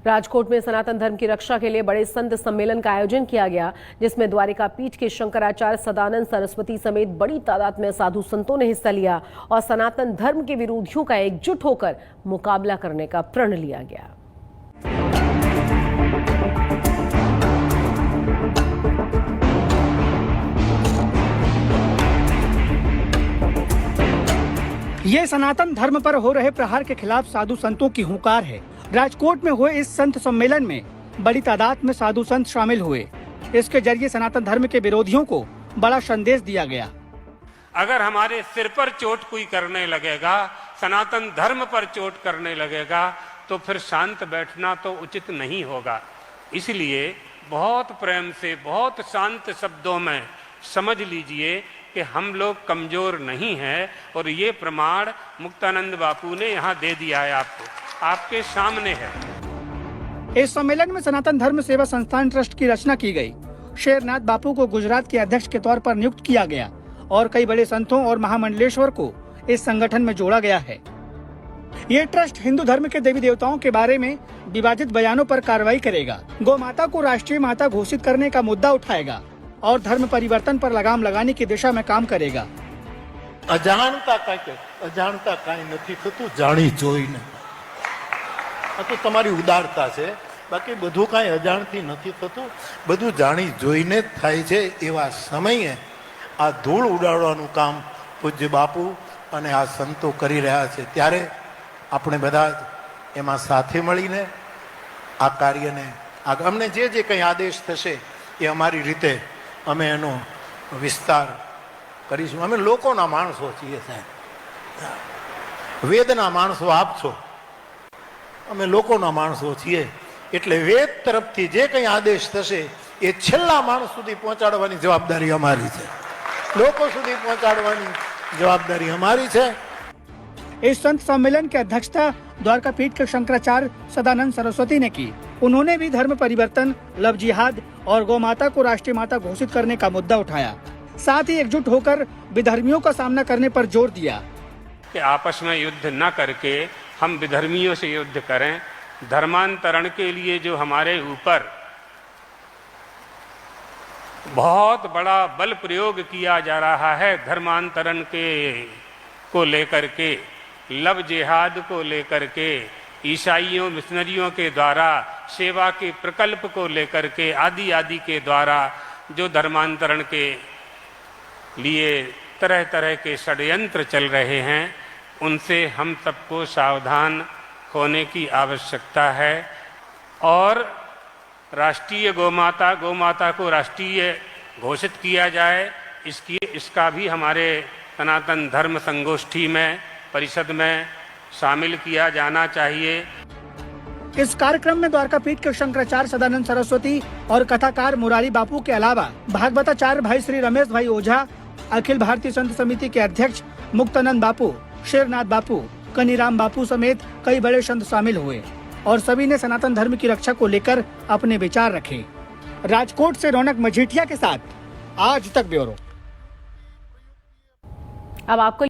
राजकोट में सनातन धर्म की रक्षा के लिए बड़े संत सम्मेलन का आयोजन किया गया, जिसमें द्वारिका पीठ के शंकराचार्य सदानंद सरस्वती समेत बड़ी तादाद में साधु संतों ने हिस्सा लिया और सनातन धर्म के विरोधियों का एकजुट होकर मुकाबला करने का प्रण लिया गया। ये सनातन धर्म पर हो रहे प्रहार के खिलाफ साधु संतों की हुंकार है। राजकोट में हुए इस संत सम्मेलन में बड़ी तादाद में साधु संत शामिल हुए। इसके जरिए सनातन धर्म के विरोधियों को बड़ा संदेश दिया गया। अगर हमारे सिर पर चोट कोई करने लगेगा, सनातन धर्म पर चोट करने लगेगा, तो फिर शांत बैठना तो उचित नहीं होगा। इसलिए बहुत प्रेम से, बहुत शांत शब्दों में समझ लीजिए कि हम लोग कमजोर नहीं हैं और ये प्रमाण मुक्तानंद बापू ने यहाँ दे दिया है, आपके सामने है। इस सम्मेलन में सनातन धर्म सेवा संस्थान ट्रस्ट की रचना की गई। शेरनाथ बापू को गुजरात के अध्यक्ष के तौर पर नियुक्त किया गया और कई बड़े संतों और महामंडलेश्वर को इस संगठन में जोड़ा गया है। ये ट्रस्ट हिंदू धर्म के देवी देवताओं के बारे में विवादित बयानों पर कार्रवाई करेगा, गौ माता को राष्ट्रीय माता घोषित करने का मुद्दा उठाएगा और धर्म परिवर्तन पर लगाम लगाने की दिशा में काम करेगा। अजाणता काई નથી થતું, જાણી જોઈને આ તો તમારી ઉદારતા છે। બાકી બધું કાંઈ અજાણથી નથી થતું, બધું જાણી જોઈને જ થાય છે। એવા સમયે આ ધૂળ ઉડાડવાનું કામ પૂજ્ય બાપુ અને આ સંતો કરી રહ્યા છે, ત્યારે આપણે બધા એમાં સાથે મળીને આ કાર્યને અમને જે કંઈ આદેશ થશે એ અમારી રીતે અમે એનો વિસ્તાર કરીશું। અમે લોકોના માણસો છીએ સાહેબ, વેદના માણસો આપ છો, અમે લોકોના માણસો છીએ। એટલે વેદ તરફથી જે કંઈ આદેશ થશે એ છેલ્લા માણસ સુધી પહોંચાડવાની જવાબદારી અમારી છે, લોકો સુધી પહોંચાડવાની જવાબદારી અમારી છે। इस संत सम्मेलन की अध्यक्षता द्वारका पीठ के शंकराचार्य सदानंद सरस्वती ने की। उन्होंने भी धर्म परिवर्तन, लव जिहाद और गौ माता को राष्ट्रीय माता घोषित करने का मुद्दा उठाया। साथ ही एकजुट होकर विधर्मियों का सामना करने पर जोर दिया कि आपस में युद्ध न करके हम विधर्मियों से युद्ध करें। धर्मांतरण के लिए जो हमारे ऊपर बहुत बड़ा बल प्रयोग किया जा रहा है, धर्मांतरण को लेकर के, लव जिहाद को लेकर के, ईसाइयों मिशनरियों के द्वारा सेवा के प्रकल्प को लेकर के, आदि आदि के द्वारा जो धर्मांतरण के लिए तरह तरह के षड्यंत्र चल रहे हैं, उनसे हम सबको सावधान होने की आवश्यकता है। और राष्ट्रीय गौमाता को राष्ट्रीय घोषित किया जाए, इसका भी हमारे सनातन धर्म संगोष्ठी में, परिषद में शामिल किया जाना चाहिए। इस कार्यक्रम में द्वारका पीठ के शंकराचार्य सदानंद सरस्वती और कथाकार मुरारी बापू के अलावा भागवताचार्य भाई श्री रमेश भाई ओझा, अखिल भारतीय संत समिति के अध्यक्ष मुक्तानंद बापू, शेरनाथ बापू, कनीराम बापू समेत कई बड़े संत शामिल हुए और सभी ने सनातन धर्म की रक्षा को लेकर अपने विचार रखे। राजकोट से रौनक मजीठिया के साथ आज तक ब्यूरो। अब आपको